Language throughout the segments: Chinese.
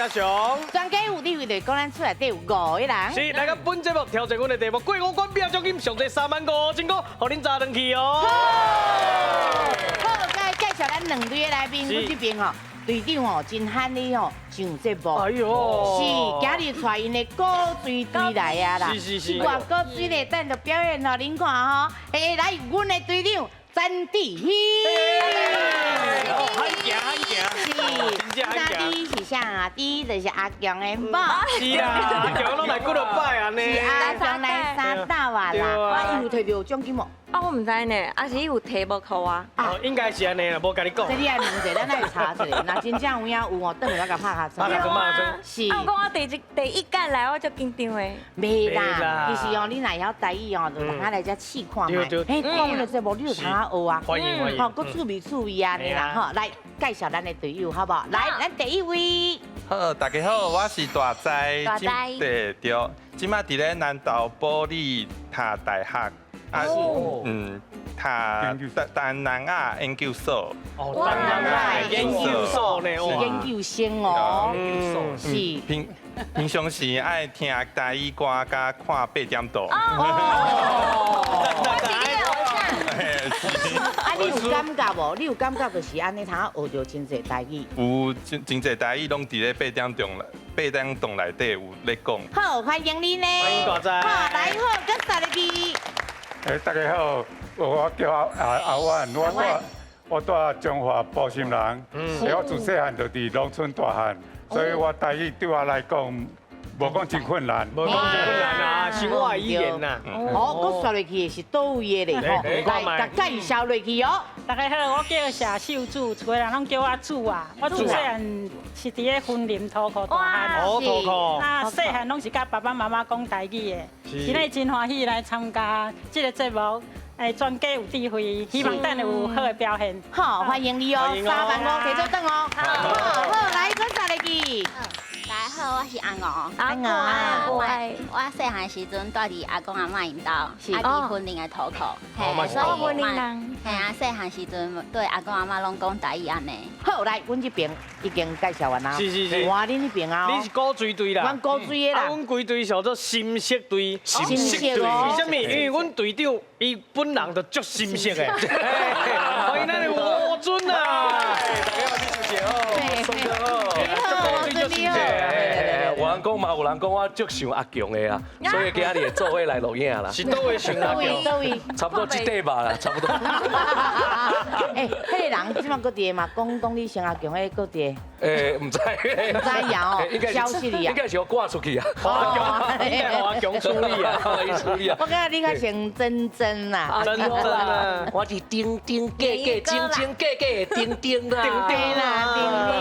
阿雄。专家有地位就讲咱厝内底有5个人。是，来到本节目挑战阮的题目，过5关拼奖金上最35000，互恁砸转去哦。好，再介绍咱2队的来宾，阮这边吼。队长哦，真罕你哦，上节目。哎呦，是，今日带因的古锥队来啊啦。是。哇，古锥咧，等着表演哦，恁看吼。来，阮的队长詹弟兄。罕行。是，那第一是啥啊？第一就是阿强的某。是啦，阿强拢来几落摆安尼。是阿强来3道啊啦。啊，伊有摕到奖金无？啊，我唔知呢，啊是伊有提无扣啊？哦，应该是安尼啦，无甲你讲。这你来问者，咱来查一下。那真正有影有哦，等下我甲拍下针。拍下针。是。啊，我讲我第一届来，我就紧张的。袂啦，其实哦，你若晓台语哦，就大家来遮试看卖。嘿，看阮的节目，你就通学啊。欢迎。好，佮趣味啊，你啦吼，来介绍咱的队友好不好？来，咱第一位。好，大家好，我是大仔，对，即马伫咧南投保利读大学，读丹南亚研究所。哦，丹南亚研究所呢，是研究生哦。是。平常时爱听台语歌，甲看8点档。啊，你有感觉无？你有感觉就是安尼，通学着真侪台语。有真侪台语拢伫咧8点档内底有咧讲。好，欢迎你呢。欢迎大仔。好，来好，跟啥来去？大家好，我叫阿万，我住中华埔心人，我自细汉就伫农村大汉，所以我台语对我来讲，无讲真困难。无讲真困难啊，是我的语言呐。哦，我说落去是倒位的咧吼，来，甲介绍落去哦。大家好，我叫谢秀珠，厝的人拢叫我珠啊。我自细汉是伫咧森林土库大汉。土库。啊，细汉拢是甲爸爸妈妈讲台语的。今日真欢喜来参加这个节目，专家有智慧，希望等有好的表现。好，欢迎你哦，3万5提早等哦。好，来，跟啥来去？大家好，我是阿娥。我细汉时阵住伫阿公阿嬷因兜，伫婚林的土库。所以婚林人。嘿啊，细汉时阵对阿公阿嬷拢讲台语安尼。好，来，阮这边已经介绍完啦。是。换恁那边啊。你是古锥队啦。阮古锥的啦。阮规队叫做心色队。心色哦。为什么？因为阮队长伊本人就足心色的。欢迎咱的吴尊啊！大家好，你是谁？宋哥哦。你好，有人讲嘛，有人讲我足像阿强的啊，所以今日做伙来录影啦。是倒位像阿强？差不多一块吧啦，差不多。迄个人即马搁伫嘛，讲你像阿强，迄搁伫。唔知。唔知呀哦，消息里啊。应该是要挂出去啊。应该互阿强处理啊，伊处理啊。我感觉你较像真啦。真啊！我是丁丁假假，真假假丁丁啦。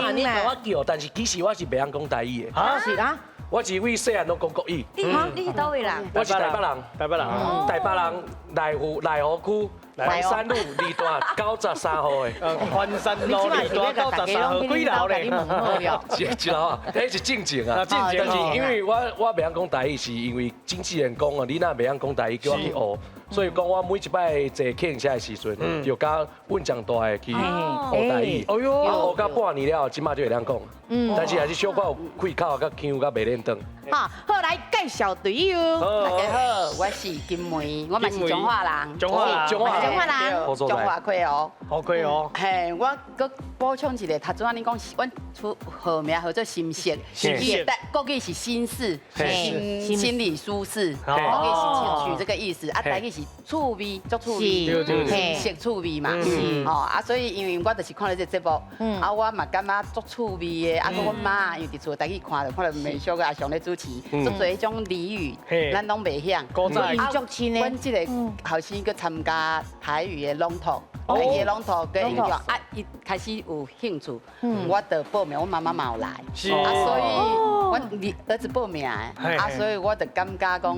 丁你甲我叫，但是其实我是袂晓讲台语的。啊，是啊。我是为细汉拢讲国语。你是倒位人？我是台北人。台北人，内湖区环山路2段93号的。环山路2段93号几楼咧？一楼啊，迄是正经啊。但是因为我袂晓讲台语，是因为经纪人讲啊，你若袂晓讲台语，叫我去学。所以讲，我每一摆坐客运车的时阵，就甲阮长大的去学台语。哎呦，学到半年了，即马就会晓讲。但是还是小可有开口，甲腔，甲袂练转。好，好来介绍队友。大家好，我是金梅，我嘛是中华人。中华人。中华亏哦。好亏哦。嘿，我搁补充一个，头先你讲，阮出号名叫做心色，国语是心事，心理舒适，国语是取这个意思，啊，台语是趣味，足趣味，心色趣味嘛。哦，啊，所以因为我就是看了这节目，啊，我嘛感觉足趣味的，啊，我妈因为伫厝台语看着美秀个阿雄咧主持，足多迄种俚语，咱拢袂晓。啊，阮这个后生去参加台语的朗读，台语的朗读跟音乐，啊，伊开始有兴趣，我就报名，我妈妈嘛有来，啊，所以我儿子报名的，啊，所以我就感觉讲，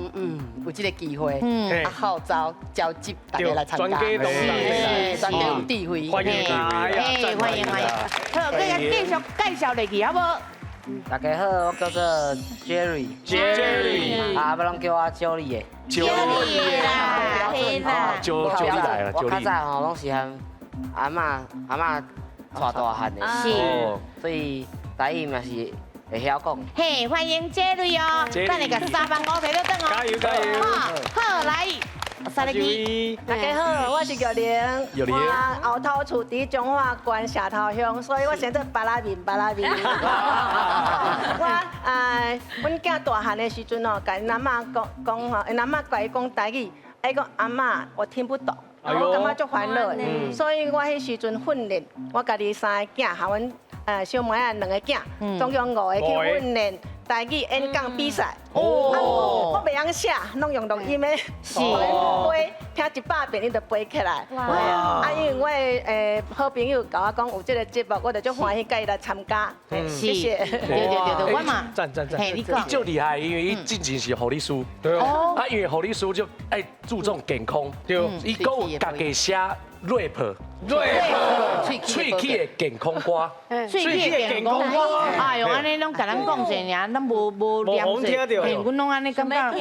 有这个机会，啊，号召召集大家来参加，专家有智慧，欢迎欢迎。好，再继续介绍落去好不？大家好，我叫做 Jerry， 啊，不拢叫我 Jolie 的。Jolie 啦，嘿啦。Jolie 来了，我较早吼拢是和阿嬷带大汉的，是，所以台语嘛是会晓讲。嘿，欢迎Jerry哦，咱那个3万5摕到等哦。加油加油！好，来，三个大家好，我是玉玲。玉玲我后头厝伫中华县社头乡，所以我先做巴拉面。阮囝大汉的时阵哦，甲因阿嬷讲吼，因阿嬷甲伊讲台语，伊讲阿嬷我听不懂，我感觉足烦恼的。所以我迄时阵训练，我家己3个囝，和阮小妹仔2个囝，总共5个去训练台语演讲比赛。我袂晓写，拢用录音的，背听100遍，你就背起来。因为我的好朋友甲我讲有这个节目，我就足欢喜，甲伊来参加。谢谢。对，我嘛。赞。嘿，你讲。就厉害，因为伊进前是护理师。对哦。啊，因为护理师就爱注重健康。对。伊讲有家己写 rap。喙齿的健康歌。喙齿的健康歌。哎呦，安尼拢甲咱讲者尔，咱无念者。嘿，阮拢安尼感觉。就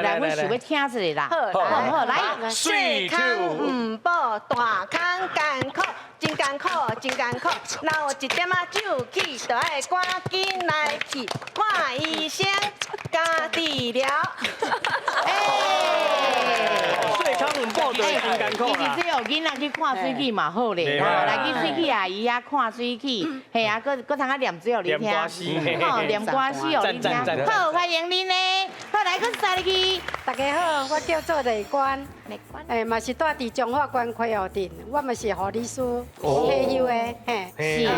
来，阮想要听一下啦。好，来。小康唔保，大康艰苦，真艰苦。留一点仔酒气，就爱赶紧来去看医生，加治疗。最康唔报就真艰苦啦。其实有囡仔去看水器嘛好咧，来去水器阿姨遐看水器，嘿啊，搁通啊念水互你听，念歌诗互你听。好，欢迎恁呢。好，来，搁三去。大家好，我叫做雷关，嘛是住伫中华县溪湖镇，我嘛是护理师，退休的，嘿。是。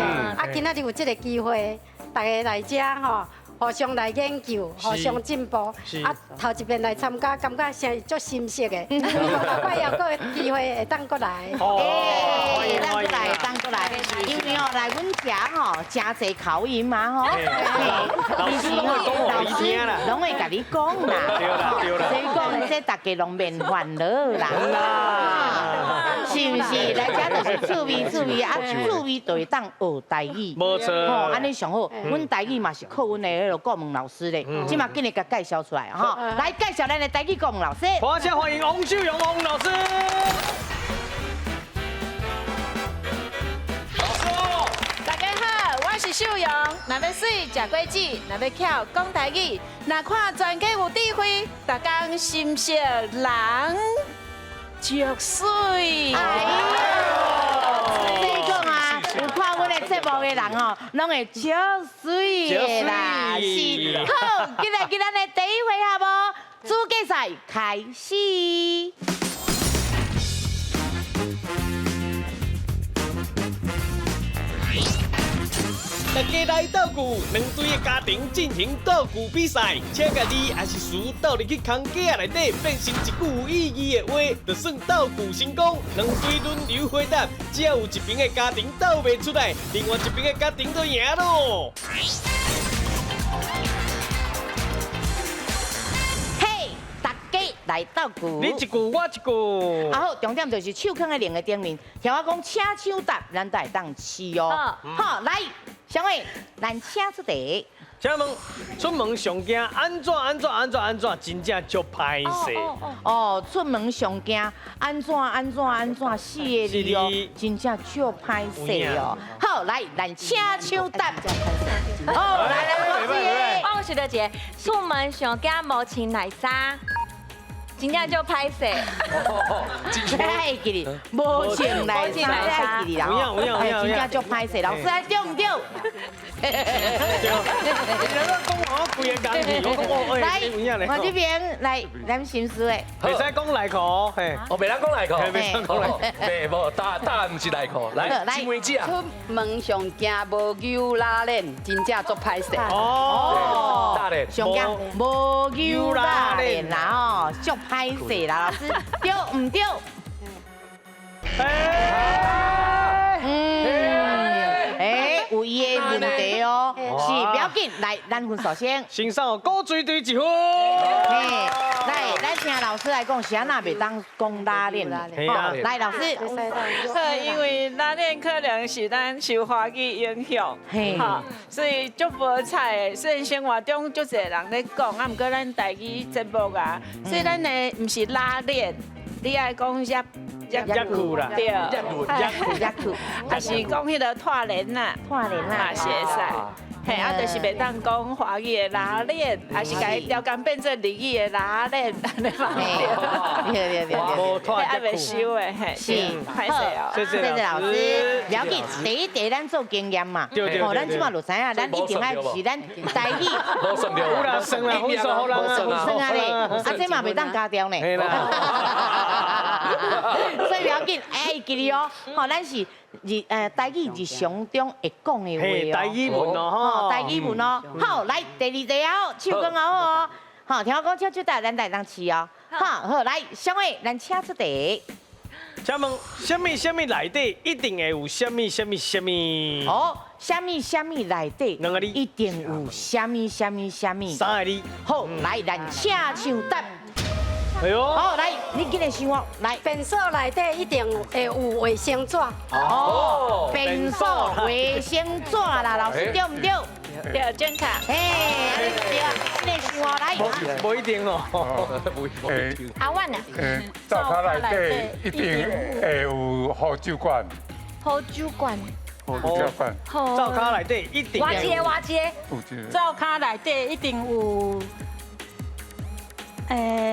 今仔日有这个机会，大家来遮吼。互相来研究，互相进步。头一遍来参加，感觉是足新鲜的。下摆也搁有机会会当过来。当过来，因为哦来阮遮吼，真侪口音嘛吼。老师拢会讲互你听啦，拢会甲你讲啦。对啦。所以讲，这大家拢免烦恼啦。是不是？来遮就是趣味啊，趣味就会当学台语。没错。吼，安尼上好。阮台语嘛是靠阮的迄个国文老师咧，即马今日甲介绍出来哈。来介绍咱的台语国文老师。大家欢迎王秀荣王老师。大家好，我是秀荣。若要水食果子，若要巧讲台语，若看全家有智慧，逐工心色人足水。哎呦，你讲啊，有看阮的节目的人哦，拢会足水的啦。是。好，今日咱的第一回合哦，主竞赛开始。大家来斗句，两队的家庭进行斗句比赛，请家己还是输斗入去空架内底，变成一句有意义的话，就算斗句成功。两队轮流回答，只要有一边的家庭斗袂出来，另外一边的家庭就赢咯。嘿，大家来斗句，你一句我一句。好，重点就是手放在另个顶面，听我讲请手答，咱就会当试哦。好，来。小伟，咱请出题。请问出门上惊安怎？真正足歹势。哦，出门上惊安怎四个字哦，真正足歹势哦。好，来，咱请手答。哦，来，我是的姐，出门上惊无穿内衫。真正就歹势，太记哩，无穿内衫太记哩啦。真正就歹势，老师对唔对？对。你两个讲我规个讲题，我讲我来，我这边来，咱心思诶。袂使讲内裤，嘿。哦，袂当讲内裤，袂当讲内裤，袂无答案唔是内裤，来，金妹姐啊。出门上惊无牛拉链，真正足歹势。哦，拉链。上惊无牛拉链啦哦，足歹势啦，老师对唔对？有伊的问题哦，是不要紧，来，咱分数先。先上高水队1分。来，咱请老师来讲，是安那袂当讲拉链。来，老师。因为拉链可能是咱受华语影响，哈，所以足无彩的。虽然生活中足侪人咧讲，啊，毋过咱台语节目啊，所以咱的毋是拉链，你爱讲热裤啦，对，热裤，还是讲迄个拖链呐，拖链呐，嘛是会使。嘿，啊，就是袂当讲华语的拉链，还是甲伊调工变做日语的拉链，安尼嘛对，还袂收的，嘿，是，歹势哦。谢谢老师。了解，第一题咱做经验嘛，吼，咱即马就知影，咱一定爱是咱台语。无算着，有啦，算啦，分数好人啊，算啊咧，啊这嘛袂当加掉呢。所以了解，哎，记哩哦，吼，咱是台语日常中会讲的话哦。台语文哦，台语文哦。好，来第二题哦，手讲好哦。好，听我讲，唱出答咱来当试哦。好，来，小妹，咱请出题。请问，什么内底一定会有什么？哦，什么内底两个字一定有什么？三个字。好，来，咱请唱答。哎呦，好，来，你紧来想我，来，便所内底一定会有卫生纸。哦，便所卫生纸啦，老师对唔对？对，正确。嘿，安尼对啊，紧来想我来。不一定哦。阿万啊，灶骹内底一定会有好酒馆。好酒馆，好酒馆。灶骹内底一定。瓦街，灶骹内底一定有。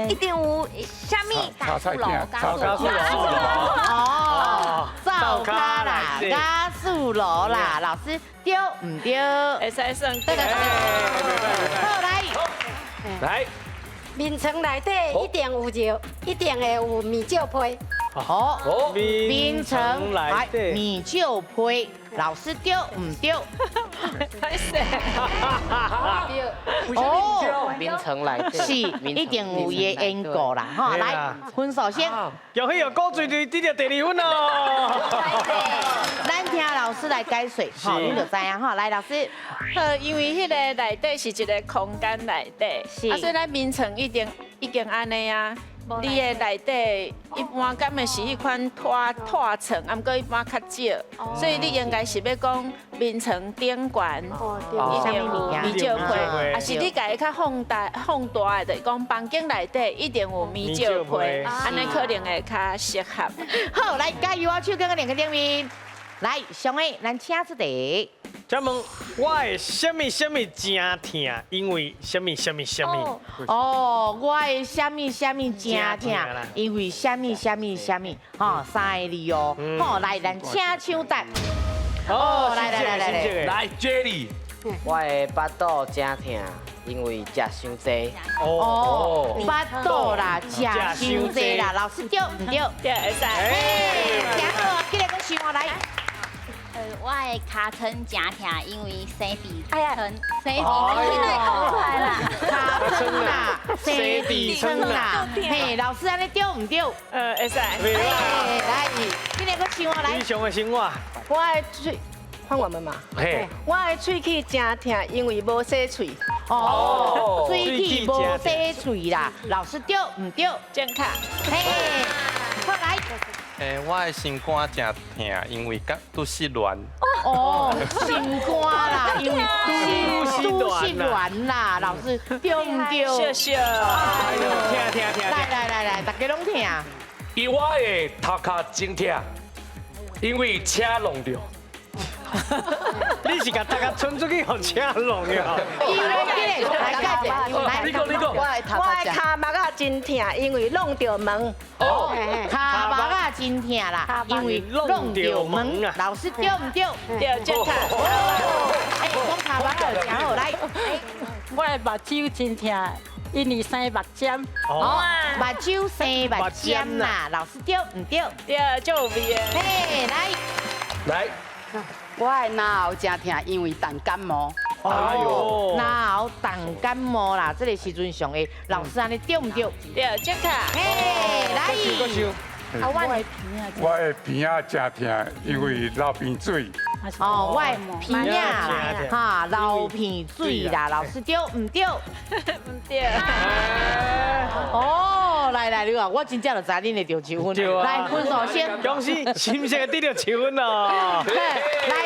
一定有虾米？加速楼。哦，灶骹啦，加速楼啦，老师对唔对？会使算对。好来，来，眠床内底一定有热，一定会有米酒配。哦，眠床内底米酒配，老师对唔对？歹势。哦，眠床内底是一定有伊的因果啦，哈，来分数先。恭喜有高水队得到第2分哦。咱听老师来解说，好，你就知影哈。来，老师，好，因为迄个内底是一个空间内底，所以咱眠床已经安尼啊。你的内底一般敢的是迄款拖床，啊，毋过一般较少，所以你应该是要讲眠床顶悬，一定有米酒配，啊是你家较放大的，就是讲房间内底一定有米酒配，安尼可能会较适合。好，来加油啊！手跟个两个顶面，来，上个咱请出题。请问我的什么真痛？因为什么？哦，我的什么真痛？因为什么？吼，三个字哦。好，来，咱请唱答。哦，来 ，Jerry，我的巴肚真痛，因为食伤济。哦，巴肚啦，食伤济啦，老师对唔对？对，会使。嘿，听好，记得讲想我来。我的尻川真痛，因为生地村，现在讲出来啦，尻川啦，洗地村啦，嘿，老师安尼对唔对？会使。来，今日个想我来。你上的生活，我的嘴，换我们嘛。嘿，我的喙齿真痛，因为无洗喙。哦，喙齿无洗喙啦，老师对唔对？正确。嘿，好来。我的心肝真痛，因为都是乱。哦，心肝啦，因为都是乱啦，老师对唔对？笑。哎呦，听。来，大家拢听。伊我的头壳真痛，因为车弄着。你是甲大家冲出去，互车弄了。因为来解释，来你讲。我的骹目啊真痛，因为弄着门。哦，骹目啊真痛啦，因为弄着门。老师对唔对？对，正确。哎，讲骹目就真好来。我的目睭真痛，因为生目尖。哦，目睭生目尖啦，老师对唔对？对，就有味的。嘿，来。我的脑喉真痛，因为重感冒。哎呦，脑喉重感冒啦，这个时阵上的老师安尼对唔对？对，正确。嘿，来。我的鼻啊真痛，因为流鼻水。哦，我的鼻啊啦，哈，流鼻水啦，老师对唔对？唔对。哦，来，你话我真正就知恁会得7分。来，分数先。恭喜新鲜得到7分咯。来，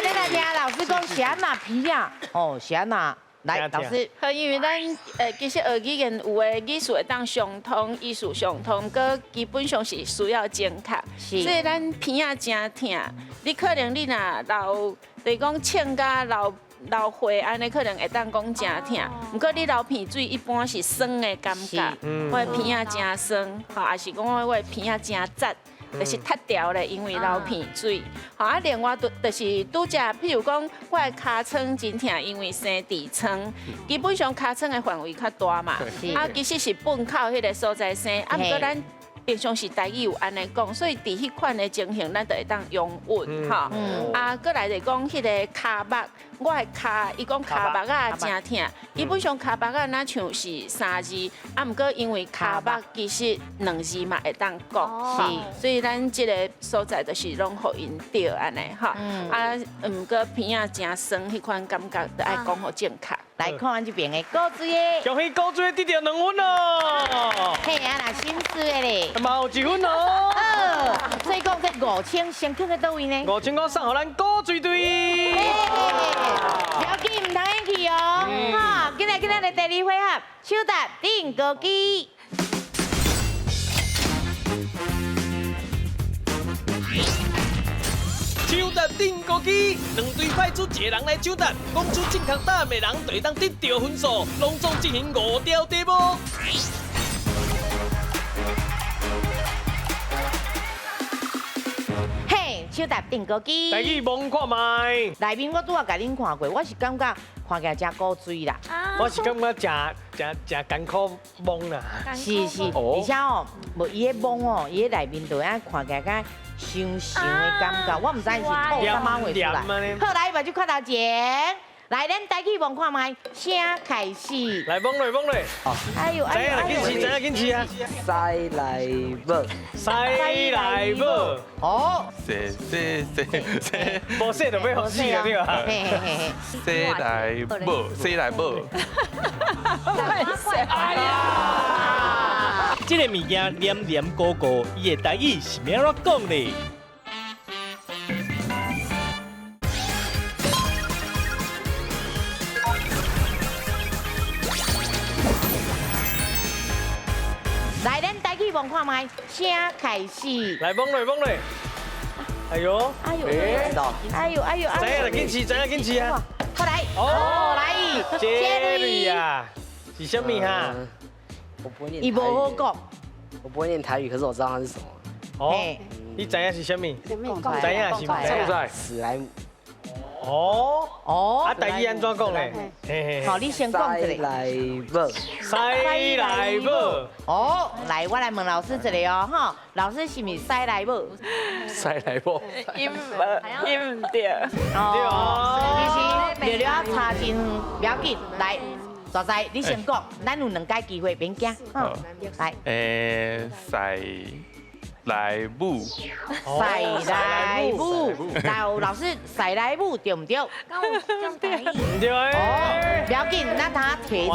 咱来听老师讲啥嘛鼻啊？哦，啥嘛来，老师，好，因为咱其实学语言有的语术会当相通，意思相通，佮基本上是需要正确。是。所以咱鼻仔真痛，你可能你若流，就是讲呛甲流血安尼，可能会当讲真痛。不过你流鼻水一般是酸的感觉，或者鼻仔真酸，吼，也是讲我的鼻仔真窄。就是塌掉咧，因为流鼻水。好啊，另外就是拄只，譬如讲我的尻川真痛，因为生痔疮。基本上尻川的范围较大嘛，啊，其实是粪口迄个所在生。啊，不过咱平常时台语有安尼讲，所以伫迄款的情形，咱就会当用稳哈。啊，过来就讲迄个骹目，我的骹，伊讲骹目啊真痛。基本上骹目啊，哪像是3字，啊，不过因为骹目其实2字嘛会当讲，是，所以咱即个所在就是拢互因对安尼哈。啊，不过鼻仔真酸，迄款感觉就爱讲互正确。来看完这边的高水的，恭喜高水得到2分哦。嘿啊，那新式的咧，嘛有1分哦。所以讲这5000先去在倒位呢？5000块送互咱高水队。不要紧，唔通演去哦。哈，今日的第2回合，手搭定高机。手搭定高机，2队派出1个人来手搭，讲出正确答案的人就会当得到分数，隆重进行5条题目。嘿，手搭定高机。台语蒙看卖。内面我拄仔甲恁看过，我是感觉看起来真古水啦。我是感觉真艰苦蒙啦。是，而且哦，无伊个蒙哦，伊个内面就安看起来敢香的感觉，我唔知是透啥物会出来。好，来，目睭看头前，来，咱台语蒙看卖，声开始。来，蒙嘞。哎呦，知影紧试啊。西来无，西来无。哦。无说就要死啊，对吧？西来无。哎呀！这个物件黏黏糊糊，伊的台语是要怎讲呢？来，咱台语蒙看卖，声开始。来，蒙嘞。哎呦，哎呦，知影就紧试啊！快来，来，杰瑞啊，是什么哈？我不会念。伊无好讲。我不会念台语，可是我知道它是什么。哦，你知影是什么？知影是唔知？史莱姆。哦，啊，台语安怎讲咧？好，你先讲一个。西来无。哦，来，我来问老师一个哦，哈，老师是咪西来无？西来无。音唔对。哦，其实聊差真不要紧，来。大仔，你先讲，咱有2届机会，免惊。来。西来母。西来母，老师，西来母对唔对？唔对。哦，不要紧，咱等下提一个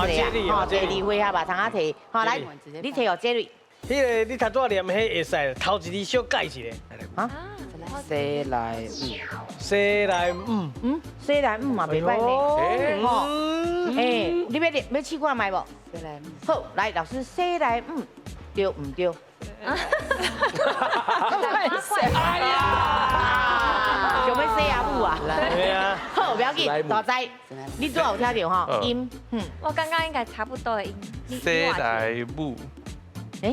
啊，吼，第2回合吧，等下提。好，来，你提哦，杰瑞。迄个你头拄念迄会使，头一字小改一下。啊？西来嘛袂歹呢。吼，你要试看卖无？好，来，老师，西来对唔对？哎呀！想要西阿母啊？对啊。好，不要紧，大仔，你拄有听到吼音？我刚刚应该差不多的音。西来母。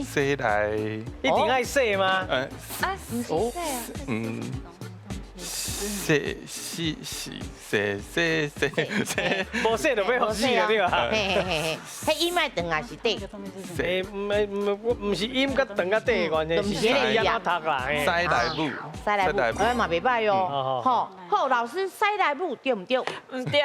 西来。一定爱说吗？不是说无说就要死了对吧？迄音麦长还是短？唔是音甲长甲短的关系，是你安怎读啦？西来母，哎嘛袂歹哟。好，老师，西来母对唔对？唔对。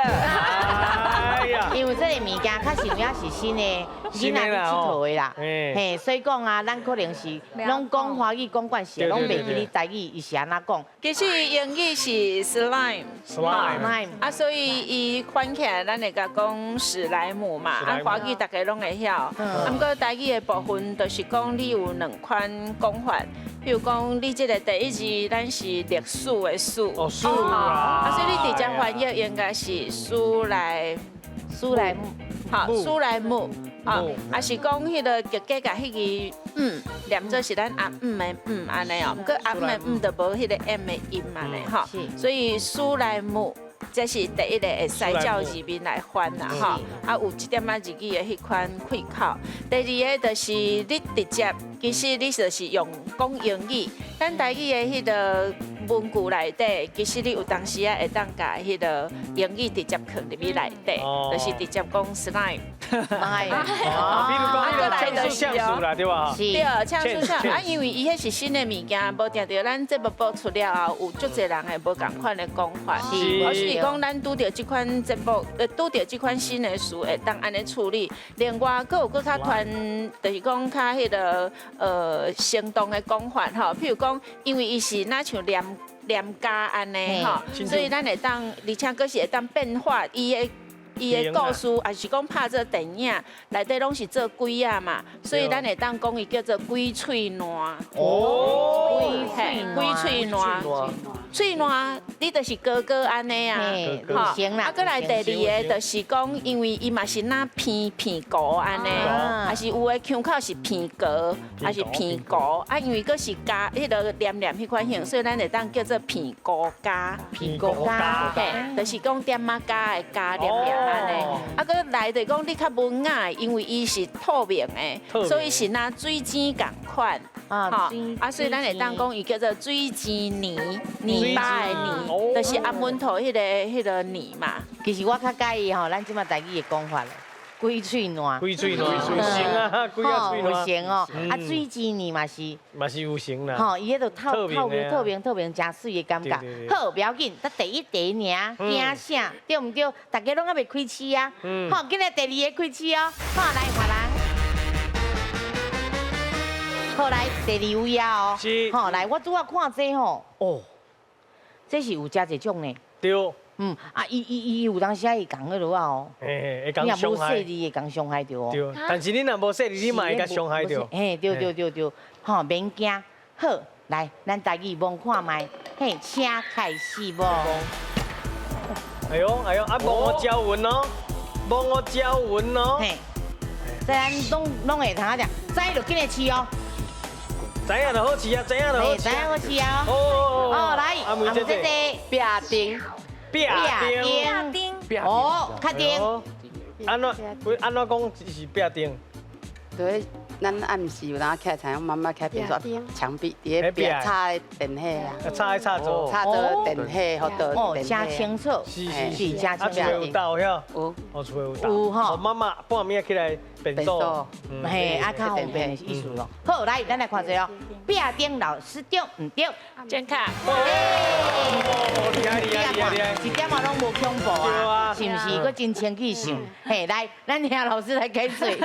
因为这个物件较实也是新的，囡仔去佚佗的啦。嘿，所以讲啊，咱可能是拢讲华语讲惯势，拢袂记你台语伊是安怎讲。其实英语是 slime，啊，所以伊翻起来咱会甲讲史莱姆嘛，啊，华语大家拢会晓。啊，不过台语的部分就是讲你有2款讲法，譬如讲你这个第1字咱是历史的史，哦，史啊，所以你直接翻译应该是史莱苏莱木，好，苏莱木，啊，啊是讲迄个直接甲迄个念做是咱阿的安尼哦，不过阿的就无迄个 M 的音安尼吼，所以苏莱木。这是第一个会使照字面来翻啦，吼，啊有一点仔日语的迄款开口。第二个就是你直接，其实你就是用讲英语，咱台语的迄个文句内底，其实你有当时啊会当甲迄个英语直接放入去内底，就是直接讲 slime。比如讲那个呛数像素啦，对吧？对，呛数像啊，因为伊迄是新的物件，无定着咱节目播出了后，有足侪人会无共款的讲法。而是讲咱拄着即款节目，拄着即款新的词，会当安尼处理。另外，佫有佫较团，就是讲较迄个生动的讲法吼。譬如讲，因为伊是哪像念家安尼吼，所以咱会当，而且佫是会当变化伊的。伊的故事，也是讲拍这电影，内底拢是做鬼啊嘛，所以咱会当讲伊叫做鬼喙烂。哦，鬼喙烂，喙烂，你就是哥哥安尼啊，吼，啊，过来第二个就是讲，因为伊嘛是那片糊安尼，还是有的腔口是片糊，还是片糊，啊，因为佫是加迄个黏黏迄款形，所以咱会当叫做片糊加，片糊加，嘿，就是讲点仔加的加黏黏。啊，佮来就讲你较文雅，因为伊是透明的，所以是拿水晶共款，哈，啊，所以咱会当讲伊叫做水晶泥，泥巴的泥，就是安稳头迄个泥嘛。其实我较介意吼，咱即马台语的讲法咯。鬼喙烂，鬼喙烂，行啊，鬼啊喙烂，有型哦。啊，水晶泥嘛是有型啦。吼，伊迄度透明，真水的感觉。好，不要紧，咱第一名惊啥，对唔对？大家拢还未开始啊。好，今日第二个开始哦。好，来华人。好，来第二位啊哦。是。好，来，我拄仔看这吼，哦，这是有加一种呢。对。啊，伊有当时伊讲迄落啊哦，会讲伤害，你会讲伤害着哦。对，但是你若无说你嘛会甲伤害着。嘿，对，吼，免惊。好，来，咱家己望看卖，嘿，请开始无？哎呦，啊，望我教文哦，望我教文哦。嘿，这咱拢会通啊，知就紧来试哦。知影就好试啊，知影就好试。知影好试啊。哦，来，阿妹姐姐，壁钉。哦，确定。安怎讲是壁钉？对，咱暗时有当起来像妈妈起来，比如说墙壁底下壁插的电器啊，插座电器或者哦，真清楚，是，真清楚。有道晓？有，我厝有道。有吼，妈妈半暝起来便当。嘿，啊，较方便的意思咯。好，来，咱来看一下哦。壁钉老师对唔对？健康。厉害！一点嘛拢无恐怖啊，是毋是？佫真清气性。嘿，来，咱听老师来解释。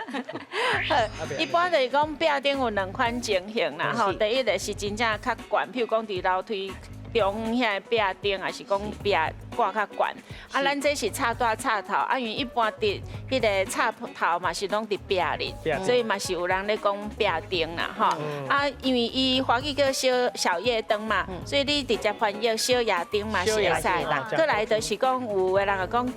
一般就是讲壁钉有两款情形啦，吼，第一个是真正较悬，譬如讲伫楼梯中遐壁钉，还是讲壁挂较悬。啊，咱这是插大插头，啊，因为一般伫迄个插头嘛是拢伫壁里，所以嘛是有人咧讲壁钉啦，吼。啊，因为伊华语叫小夜灯嘛，所以你直接翻译小夜灯嘛是会使啦。过来就是讲有的人会讲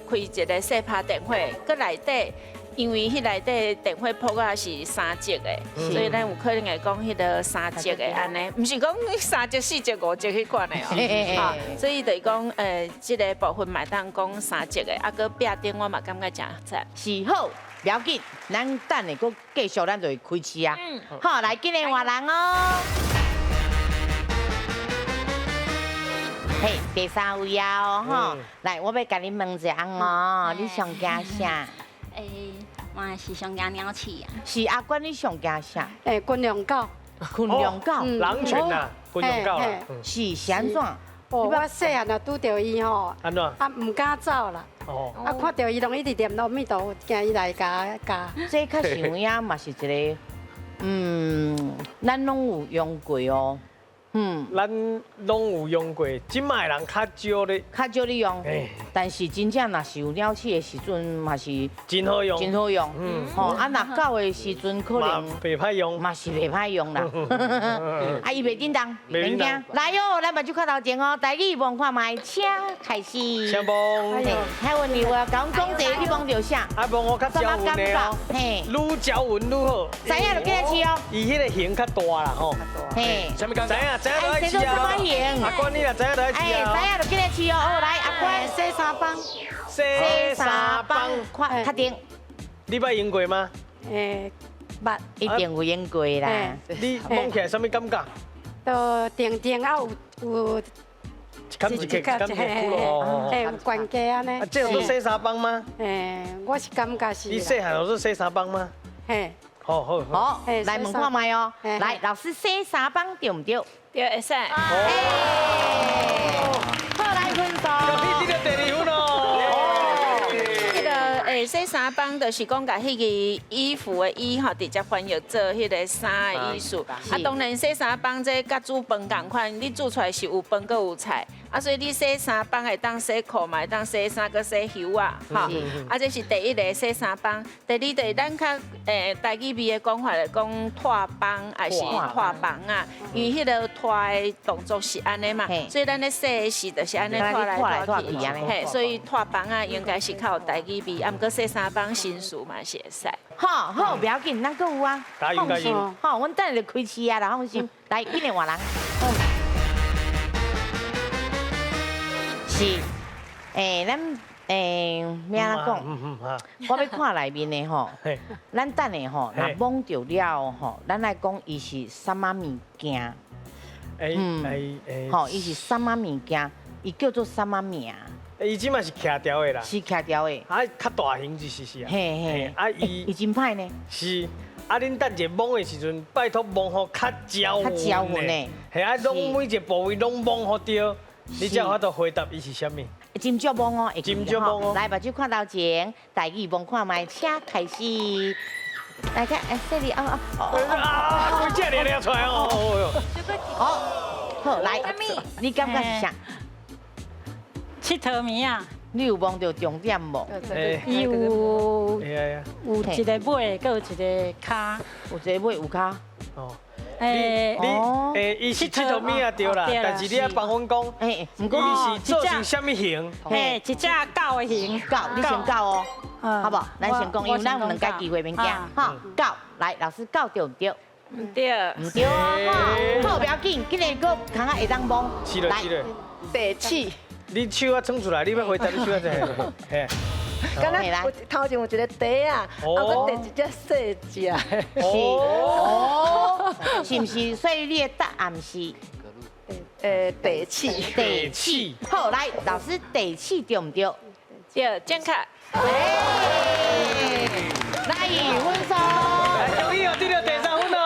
开一个细拍电火，搁内底。因为迄内底电火铺啊是三级的，所以咱有可能会讲迄个三级的安尼，唔是讲三级、四级、五级迄款的哦。所以就是讲即个部分嘛当讲三级的，啊，搁壁钉我嘛感觉真赞。是好，不要紧，咱等下搁继续，咱就会开始啊。好，来，今日换人哦。嘿，第三位啊哦，吼，来，我要甲你问一下哦，你上惊啥？我是上惊鸟鼠啊。是阿娟，你上惊啥？军用狗。军用狗。狼犬呐，军用狗啦。是安怎？哦，我细汉啊拄到伊吼，安怎？啊唔敢走啦。哦。啊，看到伊拢一直念阿弥陀佛，惊伊来加。这较像呀，嘛是一个，咱拢有用过哦。咱拢有用过，即卖人较少咧用。但是真正若是有鸟鼠的时阵，嘛是真好用，真好用。吼，啊，若狗的时阵可能袂歹用，嘛是袂歹用啦。啊，伊袂叮当，袂叮当。来哟，咱目睭看头前哦，台语望看卖，请开始。请帮。海文你我讲讲者，你望着啥？啊，望我较招文的哦，嘿，愈招文愈好。知影就记得吃哦。伊迄个形较大啦吼。嘿，什么感觉？知影就爱吃啊。阿官你若知影就爱吃啊。知影就记得吃哦。好，来阿官洗三帮，洗三帮，看确定。你捌用过吗？捌，一定有用过啦。你摸起来什么感觉？都定啊有。感觉感觉酷咯，有关系安尼。啊，这有做洗衫帮吗？我是感觉是。你细汉有做洗衫帮吗？嘿。好好好。好，来问看卖哦。来，老师洗衫帮对唔对？对，会使。好，来分数。你得第2分哦。迄个洗衫帮就是讲甲迄个衣服的衣吼，直接翻译做迄个衫的意思。啊，当然洗衫帮这甲煮饭同款，你煮出来是有饭佮有菜。啊，所以你洗衫帮会当洗裤嘛，会当洗衫佮洗袖啊，哈。啊，这是第一个洗衫帮。第二就是咱较台语味的讲法来讲拖帮，还是拖帮啊？因为迄个拖的动作是安尼嘛，所以咱咧洗的时就是安尼拖来拖去，嘿，所以拖帮啊应该是较有台语味，啊，毋过洗衫帮新词嘛是会使。好，好，不要紧，咱搁有啊。放心，好，阮等下就开市啊啦，放心。来，今日换人。是，咱咩安讲？我要看内面的吼，咱等下吼，若摸着了吼，咱来讲伊是什么物件？吼，伊是什么物件？伊叫做什么名？伊即嘛是徛条的啦，是徛条的，啊，较大型就是啊，嘿嘿，啊伊真歹呢，是。啊，恁等者摸的时阵，拜托摸好较招稳呢。系啊，拢每一个部位拢摸好对，你才有法度回答伊是啥物。真足摸哦，真足摸哦。来，目睭看头前，台语望看卖，请开始。来看，这里啊，规只抓出来哦。好，来，你感觉是啥？佚佗物啊。你有望到重点无？伊有一个尾，搁有一个骹，有一个尾有骹。哦。伊是佚佗物啊对啦，但是你要帮阮讲，毋过伊是做成什么型？嘿，一只狗的型。狗，你先狗哦，好不？咱先讲，因为咱有两家机会免惊，哈。狗，来，老师狗对唔对？唔对，唔对哦，好，不要紧，今日个看下会当摸。是了是了。地气。你手啊撑出来，你要回答你手啊在。嘿。刚刚头前有一个茶啊，啊，我第一只细只。哦，是唔是？所以你的答案是地气。地气。好，来，老师地气对唔对？对，正确。来，分数。恭喜哦，得到第3分哦。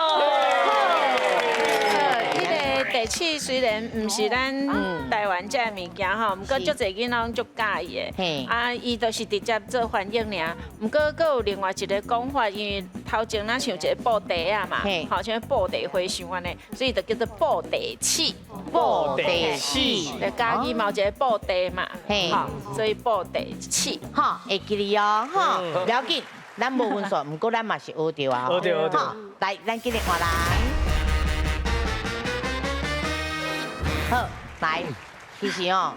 地气虽然唔是咱台湾这物件吼，不过足侪囡仔拢足介意的。啊，伊就是直接做翻译尔。不过佫有另外一个讲法，因为头前咱像一个布袋啊嘛，好像布袋花箱安尼，所以就叫做布袋气。布袋气，家己嘛有一个布袋嘛，好，所以布袋气。好，会记哩哦，哈，不要紧，咱无分数，不过咱嘛是学到啊。学到学到。好，来，咱今日换人。好，来，其实哦，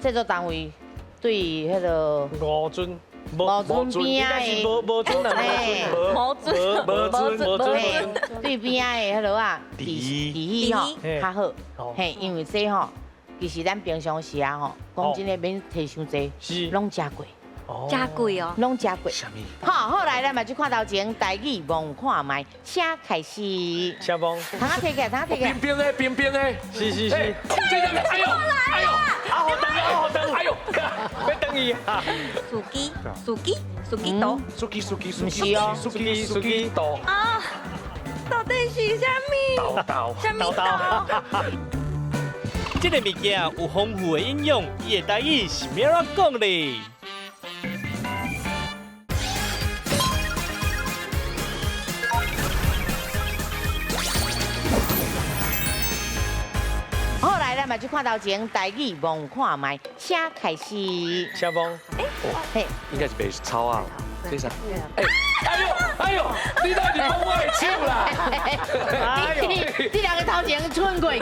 制作单位对迄个五尊边啊的，无尊啦，对边啊的迄落啊，地气吼较好，嘿，因为这吼，其实咱平常时啊吼，讲真诶免摕伤济，拢食过。加贵哦，拢加贵。好，后来咱嘛就看到前台语望看卖，请开始。小芳，糖啊摕起来，糖啊摕起来。冰的，冰的。是。这个，哎呦，好等，哎呦，要等伊啊。苏基豆，不是哦，苏基豆。啊，到底是啥物？豆。啥物豆？这个物件有丰富的应用，伊的台语是咩样讲哩？后来咱嘛就看头前台语望看麦，请开始。小峰，嘿，应该是被抄啊，这啥？哎呦，你到底讲我的手啦？你两个头前穿过去，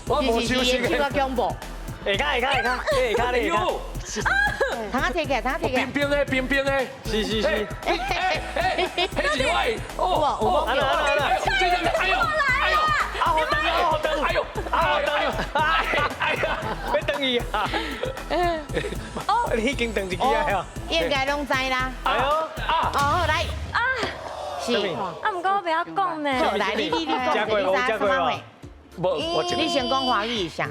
我无手是手个恐怖。下骹，通啊摕起来，冰冰的，是。迄是我，有无？哎呦，好等，要等伊啊！你已经等一支啊？应该拢知啦。哎呦，好来啊，是。啊，唔过我不要讲呢。好来，你讲，加过无？你先讲华语一下。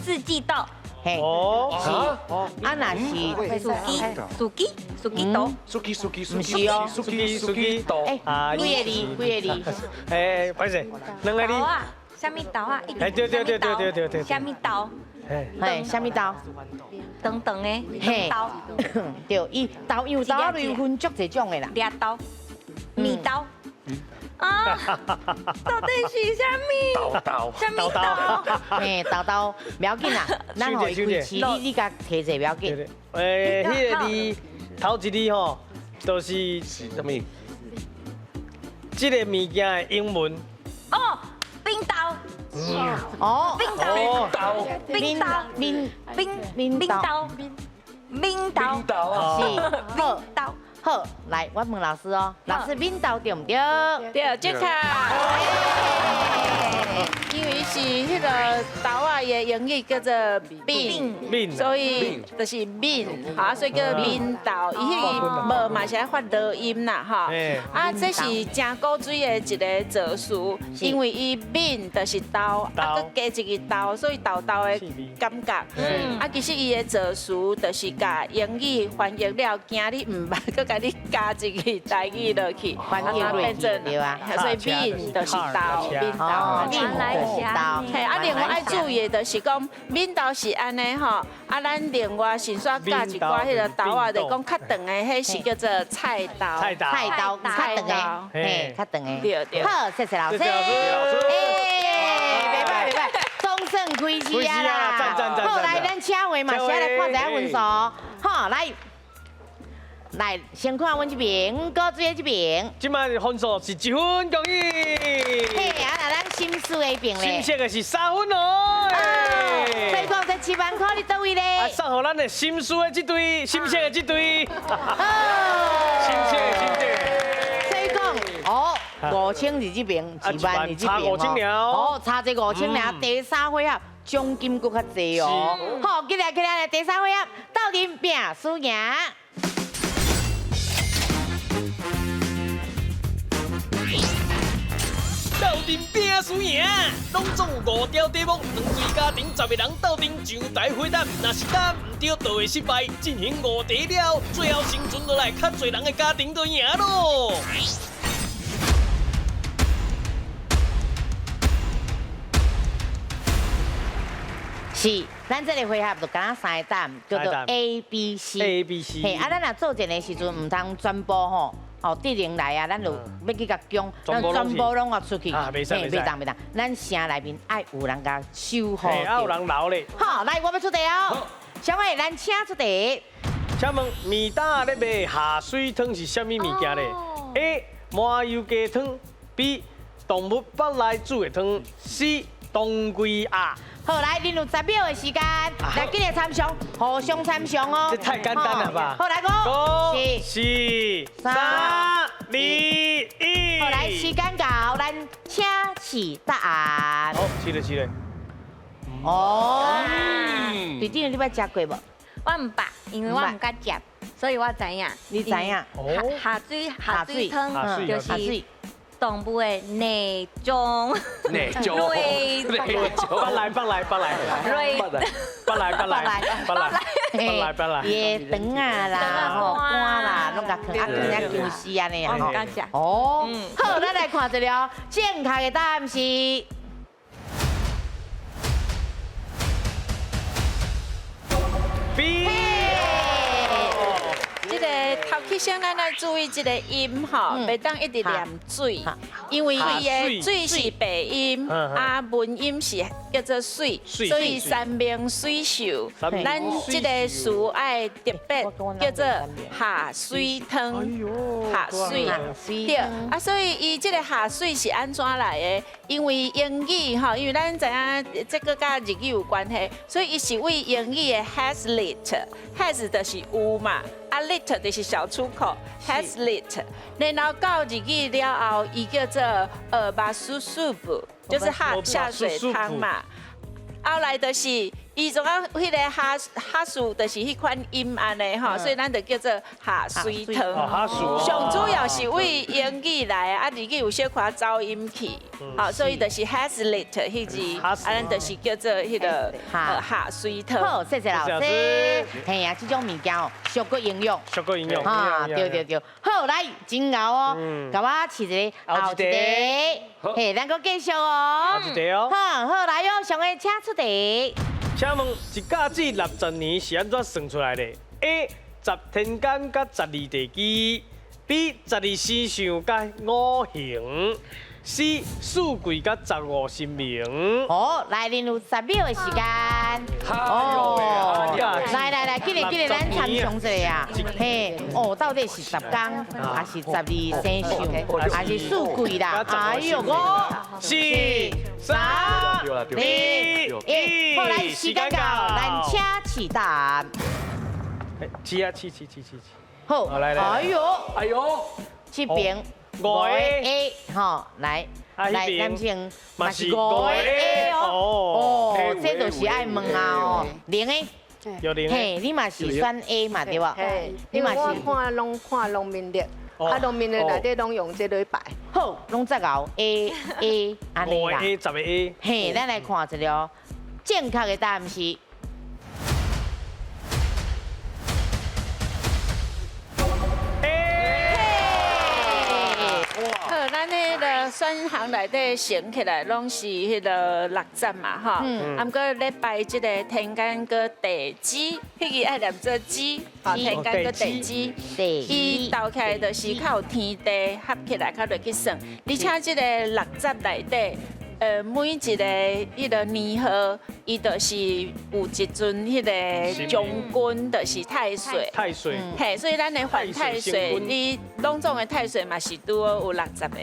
四季豆。嘿，哦，啊那是สุกี้豆，唔是哦，苏基豆，哎，几个字？哎，歹势，两个字，豆啊，虾米豆啊？哎，对，虾米豆？嘿，虾米豆？长长的，嘿豆，对，伊豆有豆类分足侪种的啦，掠豆，米豆。啊，到底是虾米？虾米豆？嘿，豆不要紧啦，咱互伊开始，你甲摕者不要紧。迄个字头一字吼，就是什么？这个物件的英文。哦，冰豆。哦，冰豆。是好，来，我问老师哦，老师冰豆对唔对？对，这卡。因为是迄个豆啊，伊的英语叫做 bean，所以就是 bean， 好，所以叫冰豆。伊迄个无嘛是爱发落音啦，哈。啊，这是真古水的一个造词，因为伊 bean 就是豆，啊，佮加一个豆，所以豆豆的感觉。啊，其实伊的造词就是甲英语翻译了，惊你唔捌，佮甲你加一个台语落去，翻译落去对吧？所以 bean 就是豆，冰豆。嘿，啊，另外爱注意的就是讲，闽豆是安尼吼，啊，咱另外先煞加一寡迄个豆啊，就讲较长的，迄是叫做菜豆。菜豆，较长的，嘿，较长的。对。好，谢谢老师。袂歹，总算开始啊啦！好，来，咱请位嘛，先来看一下分数。好，来，先看阮这边，高主的这边。今摆分数是1分，恭喜！嘿，啊，那咱新书的边咧。新色的是3分哦。所以讲这7万块你倒位咧？送互咱的新书的这队，新色的这队。新色。所以讲，哦，5000是这边，7万是这边哦。差这5000了，第3回合奖金更较济哦。好，起来，第3回合斗阵拼输赢。斗阵拼输赢，拢总有5条题目，2队家庭10个人斗阵上台回答，若是答唔对就会失败。进行5题了，最后生存落来较侪人的家庭就赢咯。是，咱这个回合就敢3个答案，叫做 A、B、C。嘿，啊，咱若做阵的时阵，唔通全部吼。哦，敌人来啊，咱就要去甲攻，咱全部拢要出去，袂当。咱城内面爱有人甲守护，爱有人留咧。好，来，我要出题哦。小伟，咱请出题。请问面搭咧卖下水汤是啥物物件咧 ？A. 麻油鸡汤 ，B. 动物腹内煮的汤 ，C. 冬龟鸭。好，来，恁有10秒的时间，来记得参详，互相参详哦。这太简单了吧？好，来5、4、3、2、1。好，来，时间到，咱请示答案。好，是嘞。哦，弟弟，你捌食过无？我唔捌，因为我唔敢食，所以我知影。你知影？下水汤就是动物的内脏。内脏。巴来。叶肠啊啦，吼肝啦，拢甲放啊，像姜丝安尼啊吼。哦，好，咱来看一下，正确的答案是。B。这个头起起先咱来注意这个音吼，袂当一直念水，因为伊的水是白音，啊文音是叫做水，所以三明水秀，咱这个词爱特别叫做下水汤，下水对，啊所以伊这个下水是安怎来的？因为英语吼，因为咱知影这个甲日语有关系，所以伊是为英语的 has lit，has 就是有嘛。啊 lit 就是小出口 has lit， 然后到日语了后，伊叫做马苏 soup， 就是下水汤嘛。后来就是伊种啊，迄个哈数就是迄款音安尼吼，所以咱就叫做下水汤。上主要是为英语来啊，日语有小可走音去，好，所以就是 has lit 迄字，啊，咱就是叫做迄个下水汤。好，谢谢老师。嘿呀，这种物件哦，俗个应用。俗个应用。啊，对。好，来，真牛哦，甲我试一个，后一个，嘿，咱搁继续哦。后一个哦。好，来哦，上个请出题。请问一甲子60年是安怎算出来的 ？A. 10天干甲12地支 ，B. 12时相甲5行 ，C. 四季甲15神明。好，来，恁有10秒的时间。哦，来，今日咱参详一下啊。嘿，哦，到底是10天，还是12生肖，还是四季啦？哎呦我，4、3、2、1，好，来，时间到，咱请起答。起。好，来，哎呦，这边5A，好，来，咱先嘛是5A哦，这就是爱问啊哦，0A。嘿，你嘛是选 A 嘛对吧？嘿，因为我看农民历，啊农民历内底拢用这类排。好，拢择熬 A 安尼啦。5A 10个 A。嘿，咱来看一下，正确的答案是。好，咱迄个选项内底选起来拢是迄个60嘛，哈。啊，不过咧拜即个天干个地支，迄个爱念做支，天干个地支，伊斗起来就是较有天地合起来，较落去算。而且即个60内底。每一个迄个年号，伊就是有一尊迄个将军，就是太岁。太岁。嘿，所以咱的犯太岁，你拢总的太岁嘛是拄好有60个。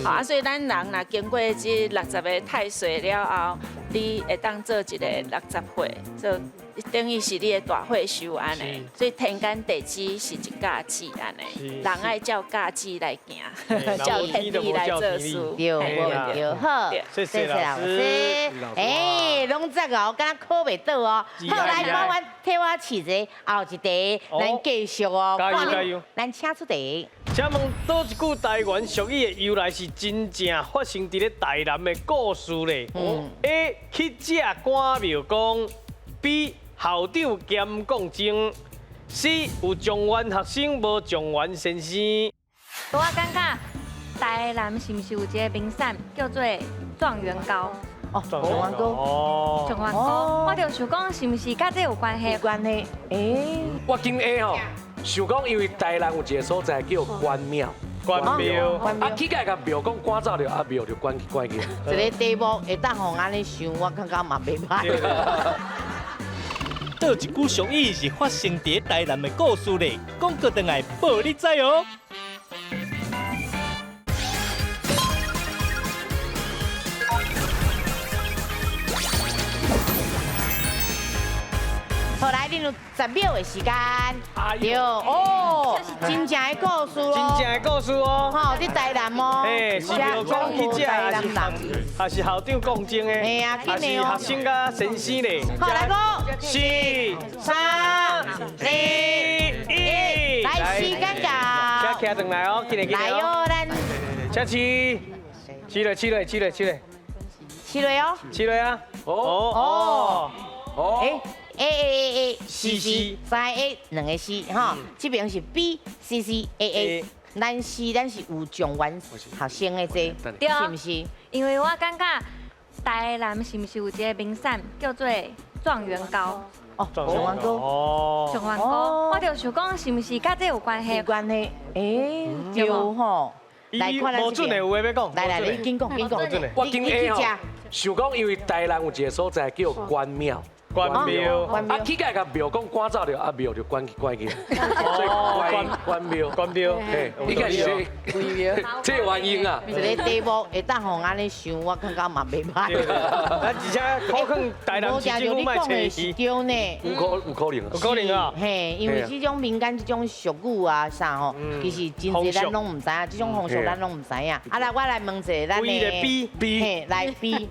好啊，所以咱人若经过这60个太岁了后，你会当做一个60岁，做等于是你的大岁数安尼。所以天干地支是一家子安尼，人爱照家子来行，照天地来做事。对，好。谢谢老师。哎，拢这个我敢考袂到哦。好，来，麻烦替我试一后一题，咱继续哦。加油！咱请出题。请问倒一句台湾俗语的由来是真正发生伫咧台南的故事咧？A. 去食关庙公 B. 校长兼讲经 C. 有状元学生无状元先生。我感觉台南是毋是有一个名产叫做状元糕？哦，状元糕。哦，状元糕。我就想讲，是毋是甲这有关系？有关系。诶，我今 A 吼，想讲因为台南有一个所在叫关庙。关庙。啊，起价甲庙公赶走了，啊庙就关去。一个题目会当互安尼想，我感觉嘛袂歹。倒一句俗语是发生伫台南的故事咧，讲过倒来报你知哦。好，来，恁有10秒的时间。对哦，真正的故事哦。真正的故事哦。吼，伫台南哦。嘿，是庙公去食，还是校长讲经的？嘿啊，还是学生甲先生咧？好，来讲。4、3、2、1，来，时间到。车骑上来哦，今日来哦，咱。车起落啊！哦。A C 3A 2个 C 哈，这边是 B C C A， 咱是有状元学生的这，是不是？因为我感觉台南是毋是有一个名产叫做状元糕？哦，上元哥，哦，上元哥，我就想讲是不是跟这有关系？有关系，对吼。来看咱无准的有话要讲，来，你紧讲，紧讲，我今下吼，想讲因为台南有一个所在叫关庙。关庙，啊，起个甲庙讲赶走了，啊庙就关起，所以关庙，嘿，应该是这原因啊。一个题目会当互安尼想，我感觉嘛袂歹。而且可能台南市政府卖找伊，对呢，有可能啊。嘿，因为这种民间这种俗语啊啥吼，其实真侪咱拢唔知啊，这种风俗咱拢唔知啊。啊来，我来问一下咱的 B， 来 B，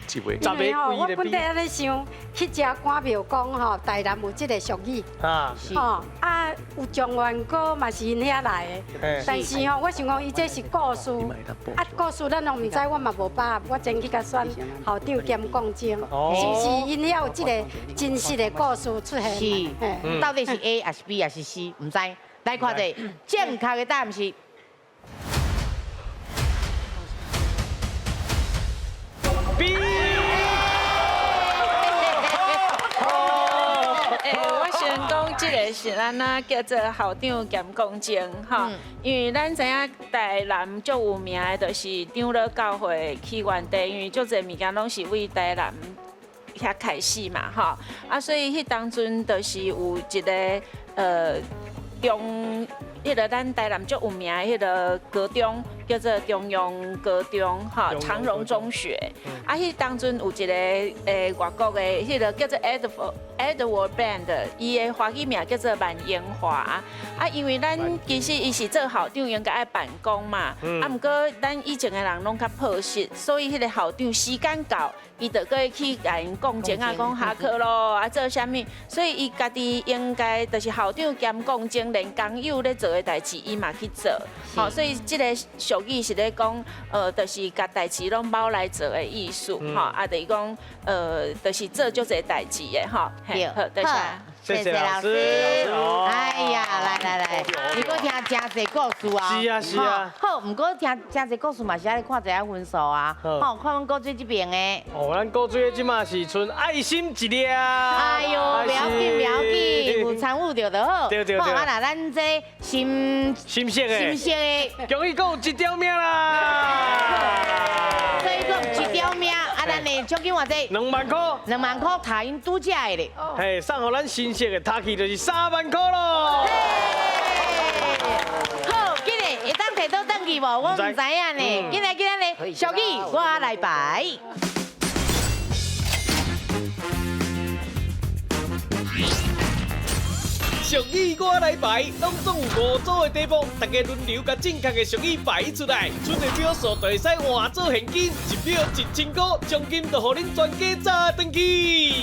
几一位？因为吼，我本地安尼想。去食关庙讲吼，台南有即个俗语，吼啊有状元哥嘛是因遐来的，但是吼我想讲伊这是故事，啊故事咱拢唔知，我嘛无把握，我真去甲选校长兼讲经，是不是因遐有即个真实的故事出现？是，到底是 A 还是 B 还是 C？ 唔知，来看者正确的答案是 B。这个是咱啊叫做校长兼公正哈，因为咱知影台南最有名的就是长老教会起源地，因为足侪物件拢是为台南遐开始嘛哈，啊所以迄当阵就是有一个迄个咱台南最有名的迄个高中叫做中央高中哈，长荣中学。啊，迄当阵有一个外国的迄个叫做 Edward Band， 伊的华语名叫做万延华。啊，因为咱其实伊是做校长应该爱办公嘛，啊，毋过咱以前的人拢较朴实，所以迄个校长时间到，伊就过去甲因讲情啊，讲下课咯，啊做啥物，所以伊家己应该就是校长兼讲情，连工友咧做的代志，伊嘛去做。好，所以这个俗语是咧讲，就是甲代志拢包来做的意思，哈，啊，就是讲，就是做足侪代志的，哈，好，多谢。谢谢老师。哎呀，来，你搁听真侪故事啊！是啊。好，唔过听真侪故事嘛是爱看一下分数啊。好，看阮高水这边的。哦，咱高水的即马是剩爱心一粒。哎呦，不要紧，有参与到就好。对。好，啊那咱这新色的，恭喜讲一条命啦！所以讲一条命，啊咱的奖金偌济？2万块。2万块，他因拄价的咧。嘿，送互咱新色的塔去就是3万块咯。好，今日会当摕到登去无？我唔知影呢。今日咧，小雨我来排。俗语我来排，拢总有5组的题目，大家轮流甲正确的俗语排出来，出的票数就会使换做现金，1票1000块，奖金就互恁全家砸登去。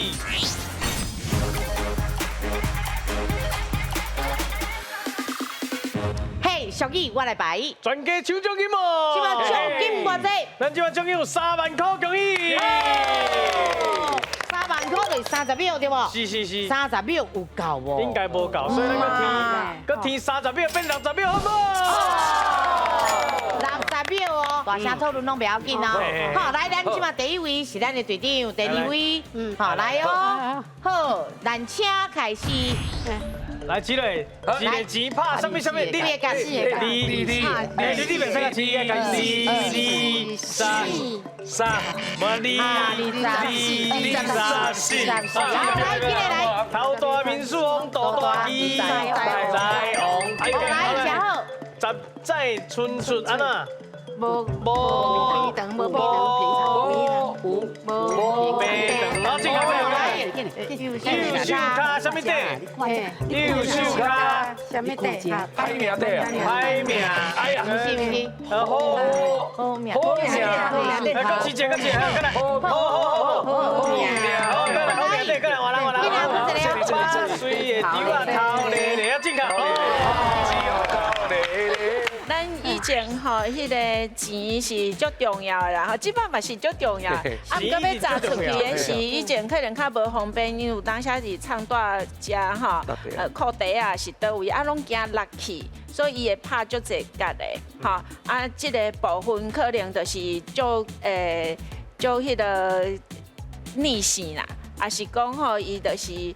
嘿，小雨我来排，全家抽奖金哦！即马奖金偌济？咱即马奖金有3万块，恭喜！3万块就是30秒对无？是。30秒有够无？应该无够，所以咱搁添30秒变60秒，好不好？60秒哦，大声讨论拢不要紧哦。好，来，咱即马第一位是咱的队长，第2位，好来哦。好，咱请开始。来，一个钱拍什么？你别讲事，你袂使讲钱个讲2、3，无来，头大面数红，大大鸡，彩虹，来，好，十载春出安那？无平等，无平等，好，正确。右手卡什么地？右手卡什么地？歹命地啊！歹命，哎呀，好命，来，搁一个，再来，好命，再来，我来，把水的丢啊，头咧，正确。咱以前吼，迄个钱是足重要的啦，吼，即摆嘛是足重要。啊，毋过要砸出去的是以前可能较无方便，因为当时是唱带食吼，裤袋啊是倒位，啊拢惊落去，所以伊会拍足侪角的，吼。啊，即个部分可能就是做迄个逆性啦。也是讲吼，伊就是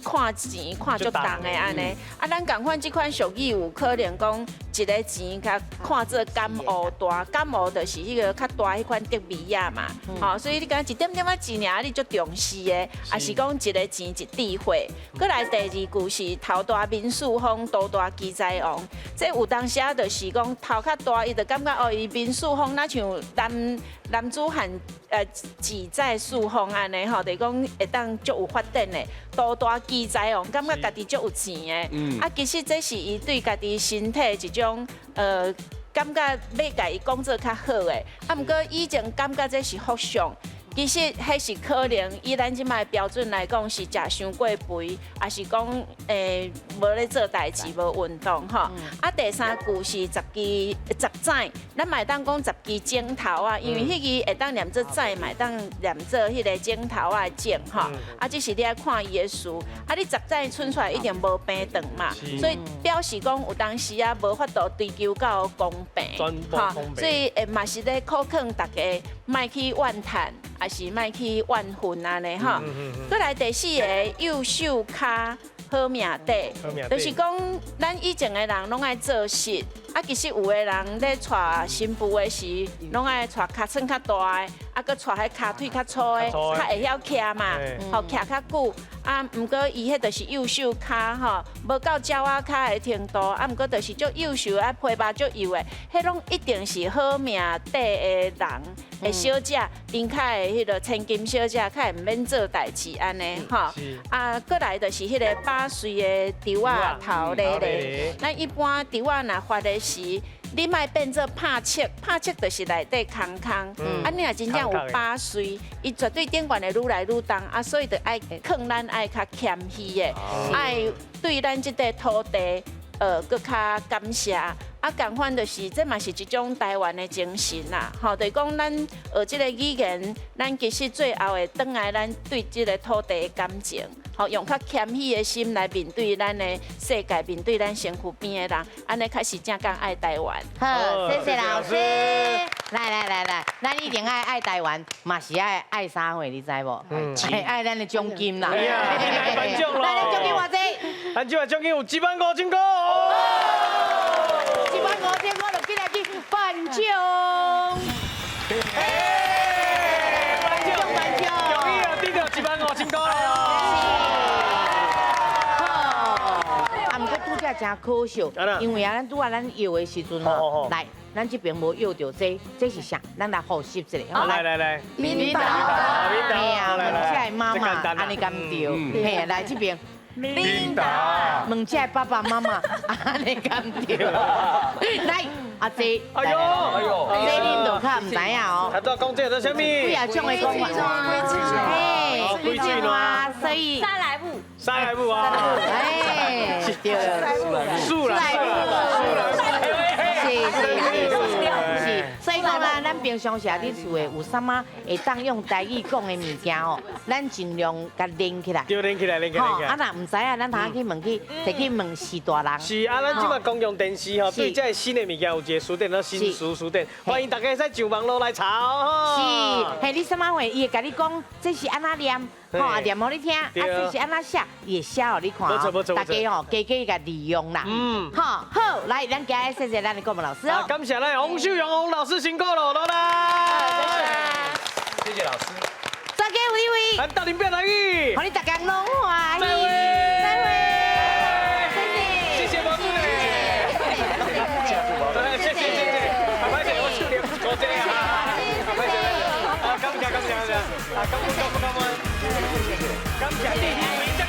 看钱看足重的安尼。啊，咱共款这款俗语有可能讲一个钱甲看做感冒大，感冒就是迄个较大迄款得味啊嘛。吼，所以你讲一点点仔钱尔，你足重视的，也是讲一个钱一智慧。过来第二句是头大民事风，道大奇财王。这有当时啊，就是讲头较大，伊就感觉哦，伊民事风那像男子汉志在四方安尼吼，就是讲会当足有发展的，道大奇财王，感觉家己足有钱的。啊，其实这是伊对家己身体一种感觉要甲伊讲做较好的。啊，毋过以前感觉这是福相。其实迄是可能以咱即摆标准来讲是食伤过肥，也是讲无咧做代志，无运动吼。啊，第三句是十指，咱嘛会当讲十支指头啊，因为迄个会当念做指，嘛会当念做迄个指头啊指吼。啊，这是你爱看伊的书，啊，你十指伸出来一定无平等嘛，所以表示讲有当时啊无法度追求到公平，哈，所以嘛是咧考劝大家莫去怨叹。也是莫去怨恨安尼吼。再来第四个右手骹好命底，就是讲咱以前的人拢爱做事，啊其实有的人咧带新妇的时，拢爱带尻川较大的，啊搁带迄骹腿较粗的，较会晓徛嘛，吼徛较久。啊，毋过伊迄就是右手骹吼，无到鸟仔骹的程度，啊毋过就是足幼秀啊，皮肉足幼的，迄拢一定是好命底的人。小姐，因较会迄个千金小姐，较会毋免做代志安尼吼。啊，过来就是迄个8岁的猪仔头咧咧。咱一般猪仔若发的时，你莫变做拍切，拍切就是内底空空。啊，你若真正有8岁，伊绝对顶悬会愈来愈重啊，所以就爱劝咱爱较谦虚的，爱对咱即块土地。搁较感谢，啊，共款就是这嘛是一种台湾的精神啦，吼，就是讲咱学这个语言，咱其实最后会转来咱对这个土地的感情，吼，用较谦虚的心来面对咱的世界，面对咱身躯边的人，安尼才是正讲爱台湾。好，谢谢老师。来，咱一定爱台湾，嘛是爱啥货，你知无？爱咱的奖金啦。爱颁奖咯。咱的奖金偌济？咱这奖金有15000块。15000块就紧来去颁奖。颁奖！恭喜啊，得到15000块咯。啊，毋过拄则真可惜，因为啊，咱拄啊，咱摇的时阵吼，来，咱这边无摇到这是啥？咱来复习一下。来，明导，来，这妈妈安尼甘对，嘿，来这边。领导，问这爸爸妈妈安尼甘对，来阿姐，哎呦，这恁就较唔知影哦。他都讲这是啥物？几啊种的讲法，嘿，规矩啦，所以沙来木啊，哎，对，树来是，所以讲啦，咱平常时伫厝的有啥物会当用台语讲的物件哦，咱尽量甲练起来。对，练起来。吼，啊，若唔知啊，咱通去问去，摕去问士大人。是啊，咱即马公用电视吼，对这新的物件有一个书店，叫新书店，欢迎大家使上网络来查哦。是，嘿，你什么话，伊会甲你讲，这是安怎念，吼，啊念互你听，啊这是安怎写，伊会写互你看哦。大家吼，加甲利用啦。好，来，咱今日谢谢咱的国文老师哦。感谢咱洪秀荣洪老师辛苦了，来，谢谢老师。再见，位，咱大林变来去，互你大家拢欢喜。再会，谢谢毛主席，谢谢，拍谢我手连多谢啊，拍谢，感谢，感谢，感谢，感谢弟弟。